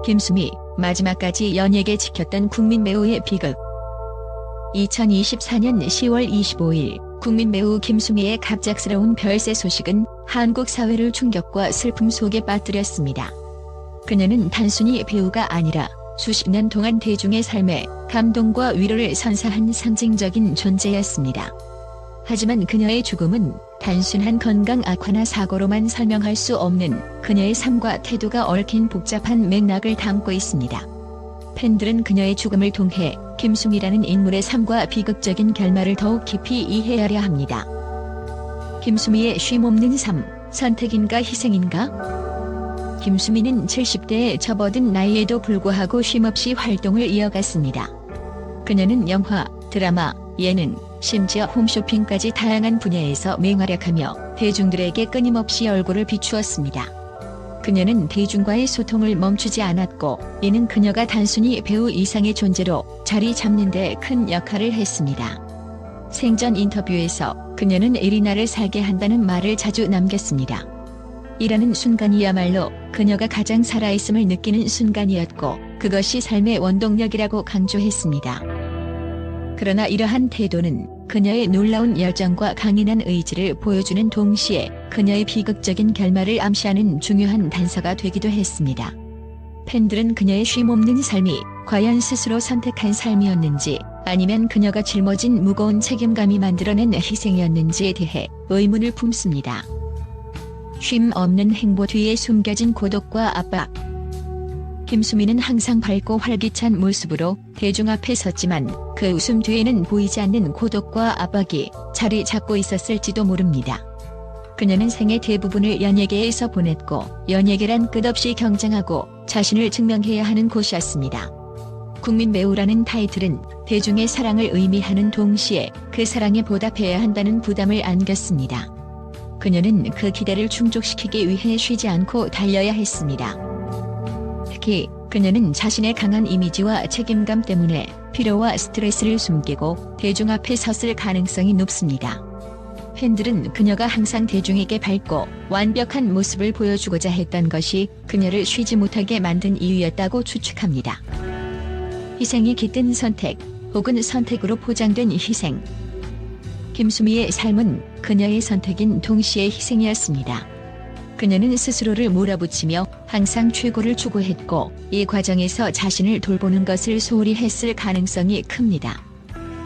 김수미, 마지막까지 연예계 지켰던 국민 배우의 비극. 2024년 10월 25일 국민 배우 김수미의 갑작스러운 별세 소식은 한국 사회를 충격과 슬픔 속에 빠뜨렸습니다. 그녀는 단순히 배우가 아니라 수십 년 동안 대중의 삶에 감동과 위로를 선사한 상징적인 존재였습니다. 하지만 그녀의 죽음은 단순한 건강 악화나 사고로만 설명할 수 없는 그녀의 삶과 태도가 얽힌 복잡한 맥락을 담고 있습니다. 팬들은 그녀의 죽음을 통해 김수미라는 인물의 삶과 비극적인 결말을 더욱 깊이 이해하려 합니다. 김수미의 쉼없는 삶, 선택인가 희생인가? 김수미는 70대에 접어든 나이에도 불구하고 쉼없이 활동을 이어갔습니다. 그녀는 영화, 드라마, 예능, 심지어 홈쇼핑까지 다양한 분야에서 맹활약하며 대중들에게 끊임없이 얼굴을 비추었습니다. 그녀는 대중과의 소통을 멈추지 않았고, 이는 그녀가 단순히 배우 이상의 존재로 자리 잡는 데 큰 역할을 했습니다. 생전 인터뷰에서 그녀는 에리나를 살게 한다는 말을 자주 남겼습니다. 이라는 순간이야말로 그녀가 가장 살아있음을 느끼는 순간이었고, 그것이 삶의 원동력이라고 강조했습니다. 그러나 이러한 태도는 그녀의 놀라운 열정과 강인한 의지를 보여주는 동시에 그녀의 비극적인 결말을 암시하는 중요한 단서가 되기도 했습니다. 팬들은 그녀의 쉼없는 삶이 과연 스스로 선택한 삶이었는지, 아니면 그녀가 짊어진 무거운 책임감이 만들어낸 희생이었는지에 대해 의문을 품습니다. 쉼 없는 행보 뒤에 숨겨진 고독과 압박. 김수미는 항상 밝고 활기찬 모습으로 대중 앞에 섰지만 그 웃음 뒤에는 보이지 않는 고독과 압박이 자리 잡고 있었을지도 모릅니다. 그녀는 생애 대부분을 연예계에서 보냈고, 연예계란 끝없이 경쟁하고 자신을 증명해야 하는 곳이었습니다. 국민 배우라는 타이틀은 대중의 사랑을 의미하는 동시에 그 사랑에 보답해야 한다는 부담을 안겼습니다. 그녀는 그 기대를 충족시키기 위해 쉬지 않고 달려야 했습니다. 특히 그녀는 자신의 강한 이미지와 책임감 때문에 피로와 스트레스를 숨기고 대중 앞에 섰을 가능성이 높습니다. 팬들은 그녀가 항상 대중에게 밝고 완벽한 모습을 보여주고자 했던 것이 그녀를 쉬지 못하게 만든 이유였다고 추측합니다. 희생이 깃든 선택, 혹은 선택으로 포장된 희생. 김수미의 삶은 그녀의 선택인 동시에 희생이었습니다. 그녀는 스스로를 몰아붙이며 항상 최고를 추구했고, 이 과정에서 자신을 돌보는 것을 소홀히 했을 가능성이 큽니다.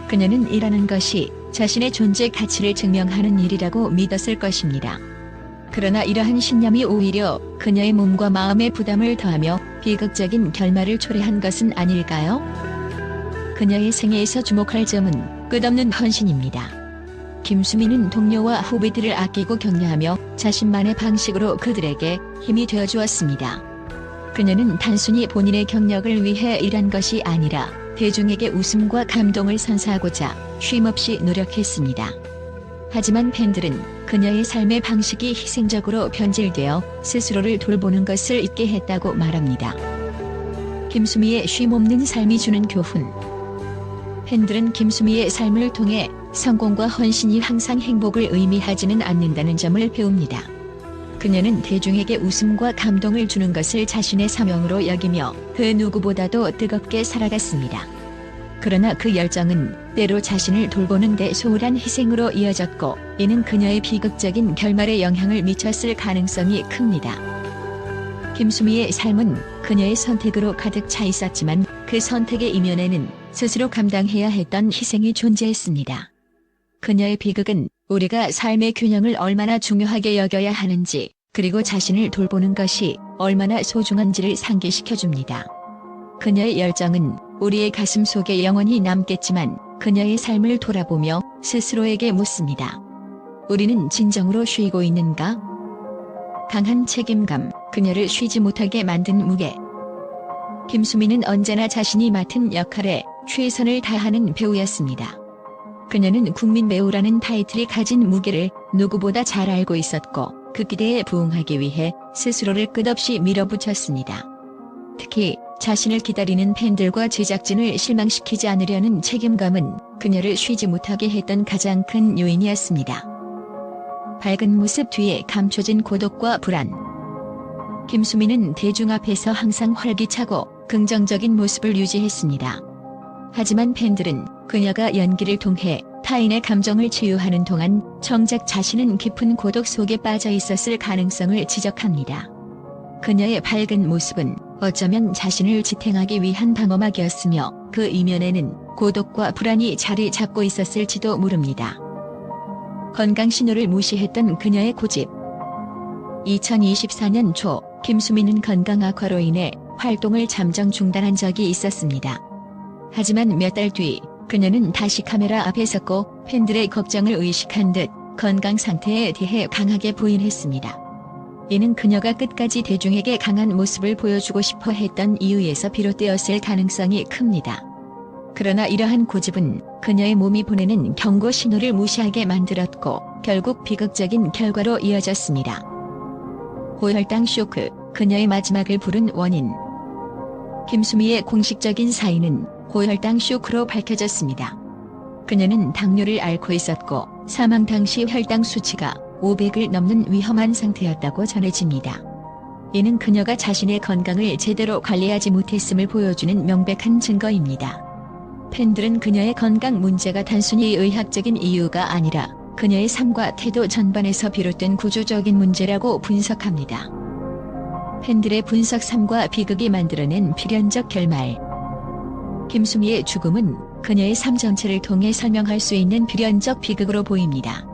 그녀는 일하는 것이 자신의 존재 가치를 증명하는 일이라고 믿었을 것입니다. 그러나 이러한 신념이 오히려 그녀의 몸과 마음에 부담을 더하며 비극적인 결말을 초래한 것은 아닐까요? 그녀의 생애에서 주목할 점은 끝없는 헌신입니다. 김수미는 동료와 후배들을 아끼고 격려하며 자신만의 방식으로 그들에게 힘이 되어주었습니다. 그녀는 단순히 본인의 경력을 위해 일한 것이 아니라 대중에게 웃음과 감동을 선사하고자 쉼없이 노력했습니다. 하지만 팬들은 그녀의 삶의 방식이 희생적으로 변질되어 스스로를 돌보는 것을 잊게 했다고 말합니다. 김수미의 쉼없는 삶이 주는 교훈. 팬들은 김수미의 삶을 통해 성공과 헌신이 항상 행복을 의미하지는 않는다는 점을 배웁니다. 그녀는 대중에게 웃음과 감동을 주는 것을 자신의 사명으로 여기며 그 누구보다도 뜨겁게 살아갔습니다. 그러나 그 열정은 때로 자신을 돌보는 데 소홀한 희생으로 이어졌고, 이는 그녀의 비극적인 결말에 영향을 미쳤을 가능성이 큽니다. 김수미의 삶은 그녀의 선택으로 가득 차 있었지만 그 선택의 이면에는 스스로 감당해야 했던 희생이 존재했습니다. 그녀의 비극은 우리가 삶의 균형을 얼마나 중요하게 여겨야 하는지, 그리고 자신을 돌보는 것이 얼마나 소중한지를 상기시켜줍니다. 그녀의 열정은 우리의 가슴 속에 영원히 남겠지만, 그녀의 삶을 돌아보며 스스로에게 묻습니다. 우리는 진정으로 쉬고 있는가? 강한 책임감, 그녀를 쉬지 못하게 만든 무게. 김수미는 언제나 자신이 맡은 역할에 최선을 다하는 배우였습니다. 그녀는 국민 배우라는 타이틀이 가진 무게를 누구보다 잘 알고 있었고, 그 기대에 부응하기 위해 스스로를 끝없이 밀어붙였습니다. 특히 자신을 기다리는 팬들과 제작진을 실망시키지 않으려는 책임감은 그녀를 쉬지 못하게 했던 가장 큰 요인이었습니다. 밝은 모습 뒤에 감춰진 고독과 불안. 김수미는 대중 앞에서 항상 활기차고 긍정적인 모습을 유지했습니다. 하지만 팬들은 그녀가 연기를 통해 타인의 감정을 치유하는 동안 정작 자신은 깊은 고독 속에 빠져 있었을 가능성을 지적합니다. 그녀의 밝은 모습은 어쩌면 자신을 지탱하기 위한 방어막이었으며 그 이면에는 고독과 불안이 자리 잡고 있었을지도 모릅니다. 건강 신호를 무시했던 그녀의 고집. 2024년 초 김수미는 건강 악화로 인해 활동을 잠정 중단한 적이 있었습니다. 하지만 몇 달 뒤 그녀는 다시 카메라 앞에 섰고 팬들의 걱정을 의식한 듯 건강 상태에 대해 강하게 부인했습니다. 이는 그녀가 끝까지 대중에게 강한 모습을 보여주고 싶어 했던 이유에서 비롯되었을 가능성이 큽니다. 그러나 이러한 고집은 그녀의 몸이 보내는 경고 신호를 무시하게 만들었고 결국 비극적인 결과로 이어졌습니다. 고혈당 쇼크, 그녀의 마지막을 부른 원인. 김수미의 공식적인 사인은 고혈당 쇼크로 밝혀졌습니다. 그녀는 당뇨를 앓고 있었고 사망 당시 혈당 수치가 500을 넘는 위험한 상태였다고 전해집니다. 이는 그녀가 자신의 건강을 제대로 관리하지 못했음을 보여주는 명백한 증거입니다. 팬들은 그녀의 건강 문제가 단순히 의학적인 이유가 아니라 그녀의 삶과 태도 전반에서 비롯된 구조적인 문제라고 분석합니다. 팬들의 분석 삶과 비극이 만들어낸 필연적 결말. 김수미의 죽음은 그녀의 삶 전체를 통해 설명할 수 있는 필연적 비극으로 보입니다.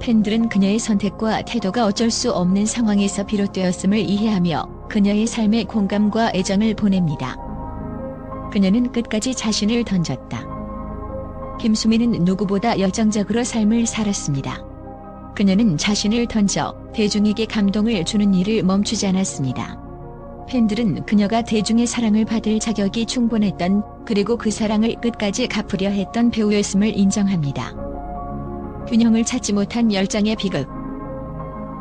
팬들은 그녀의 선택과 태도가 어쩔 수 없는 상황에서 비롯되었음을 이해하며 그녀의 삶에 공감과 애정을 보냅니다. 그녀는 끝까지 자신을 던졌다. 김수미는 누구보다 열정적으로 삶을 살았습니다. 그녀는 자신을 던져 대중에게 감동을 주는 일을 멈추지 않았습니다. 팬들은 그녀가 대중의 사랑을 받을 자격이 충분했던, 그리고 그 사랑을 끝까지 갚으려 했던 배우였음을 인정합니다. 균형을 찾지 못한 열정의 비극.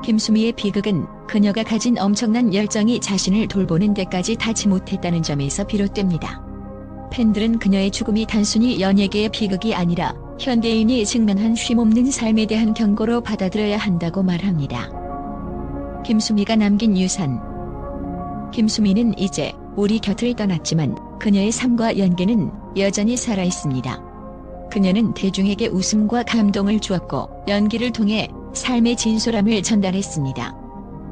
김수미의 비극은 그녀가 가진 엄청난 열정이 자신을 돌보는 데까지 닿지 못했다는 점에서 비롯됩니다. 팬들은 그녀의 죽음이 단순히 연예계의 비극이 아니라 현대인이 직면한 쉼없는 삶에 대한 경고로 받아들여야 한다고 말합니다. 김수미가 남긴 유산. 김수미는 이제 우리 곁을 떠났지만 그녀의 삶과 연기는 여전히 살아있습니다. 그녀는 대중에게 웃음과 감동을 주었고 연기를 통해 삶의 진솔함을 전달했습니다.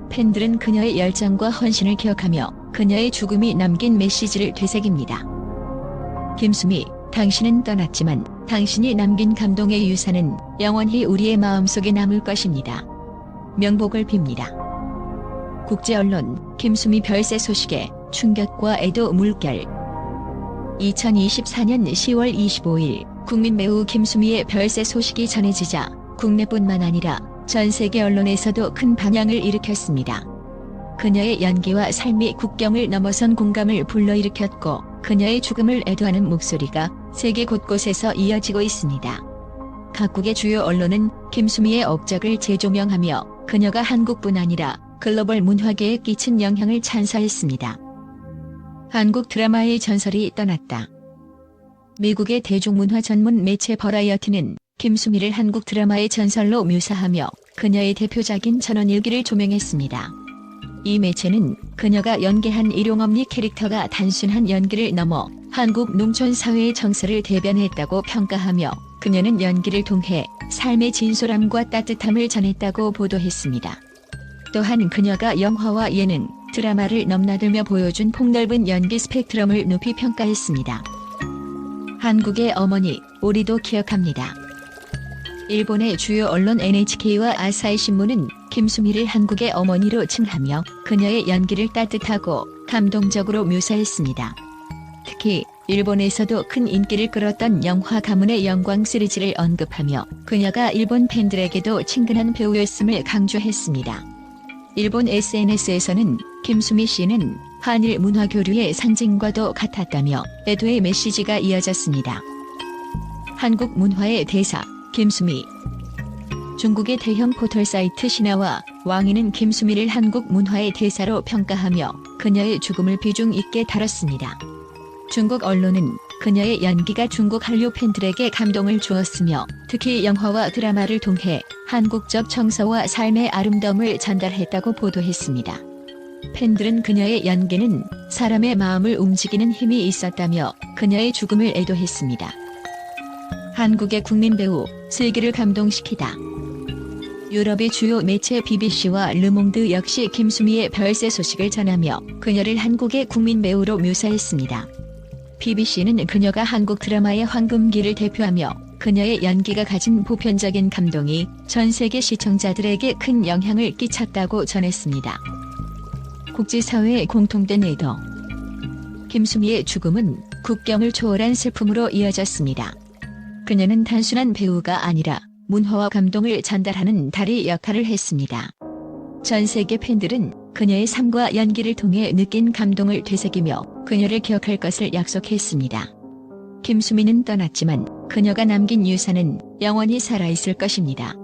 팬들은 그녀의 열정과 헌신을 기억하며 그녀의 죽음이 남긴 메시지를 되새깁니다. 김수미, 당신은 떠났지만 당신이 남긴 감동의 유산은 영원히 우리의 마음속에 남을 것입니다. 명복을 빕니다. 국제언론, 김수미 별세 소식에 충격과 애도 물결. 2024년 10월 25일 국민 배우 김수미의 별세 소식이 전해지자 국내뿐만 아니라 전 세계 언론에서도 큰 반향을 일으켰습니다. 그녀의 연기와 삶이 국경을 넘어선 공감을 불러일으켰고 그녀의 죽음을 애도하는 목소리가 세계 곳곳에서 이어지고 있습니다. 각국의 주요 언론은 김수미의 업적을 재조명하며 그녀가 한국뿐 아니라 글로벌 문화계에 끼친 영향을 찬사했습니다. 한국 드라마의 전설이 떠났다. 미국의 대중문화 전문 매체 버라이어티는 김수미를 한국 드라마의 전설로 묘사하며 그녀의 대표작인 전원일기를 조명했습니다. 이 매체는 그녀가 연기한 일용엄니 캐릭터가 단순한 연기를 넘어 한국 농촌 사회의 정서를 대변했다고 평가하며 그녀는 연기를 통해 삶의 진솔함과 따뜻함을 전했다고 보도했습니다. 또한 그녀가 영화와 예능, 드라마를 넘나들며 보여준 폭넓은 연기 스펙트럼을 높이 평가했습니다. 한국의 어머니, 우리도 기억합니다. 일본의 주요 언론 NHK와 아사히 신문은 김수미를 한국의 어머니로 칭하며 그녀의 연기를 따뜻하고 감동적으로 묘사했습니다. 특히 일본에서도 큰 인기를 끌었던 영화 가문의 영광 시리즈를 언급하며 그녀가 일본 팬들에게도 친근한 배우였음을 강조했습니다. 일본 SNS에서는 김수미 씨는 한일 문화 교류의 상징과도 같았다며 애도의 메시지가 이어졌습니다. 한국 문화의 대사, 김수미. 중국의 대형 포털 사이트 신화와 왕이는 김수미를 한국 문화의 대사로 평가하며 그녀의 죽음을 비중 있게 다뤘습니다. 중국 언론은 그녀의 연기가 중국 한류 팬들에게 감동을 주었으며 특히 영화와 드라마를 통해 한국적 정서와 삶의 아름다움을 전달했다고 보도했습니다. 팬들은 그녀의 연기는 사람의 마음을 움직이는 힘이 있었다며 그녀의 죽음을 애도했습니다. 한국의 국민 배우, 세계를 감동시키다. 유럽의 주요 매체 BBC와 르몽드 역시 김수미의 별세 소식을 전하며 그녀를 한국의 국민 배우로 묘사했습니다. BBC는 그녀가 한국 드라마의 황금기를 대표하며 그녀의 연기가 가진 보편적인 감동이 전 세계 시청자들에게 큰 영향을 끼쳤다고 전했습니다. 국제사회의 공통된 애도. 김수미의 죽음은 국경을 초월한 슬픔으로 이어졌습니다. 그녀는 단순한 배우가 아니라 문화와 감동을 전달하는 다리 역할을 했습니다. 전 세계 팬들은 그녀의 삶과 연기를 통해 느낀 감동을 되새기며 그녀를 기억할 것을 약속했습니다. 김수미는 떠났지만 그녀가 남긴 유산은 영원히 살아있을 것입니다.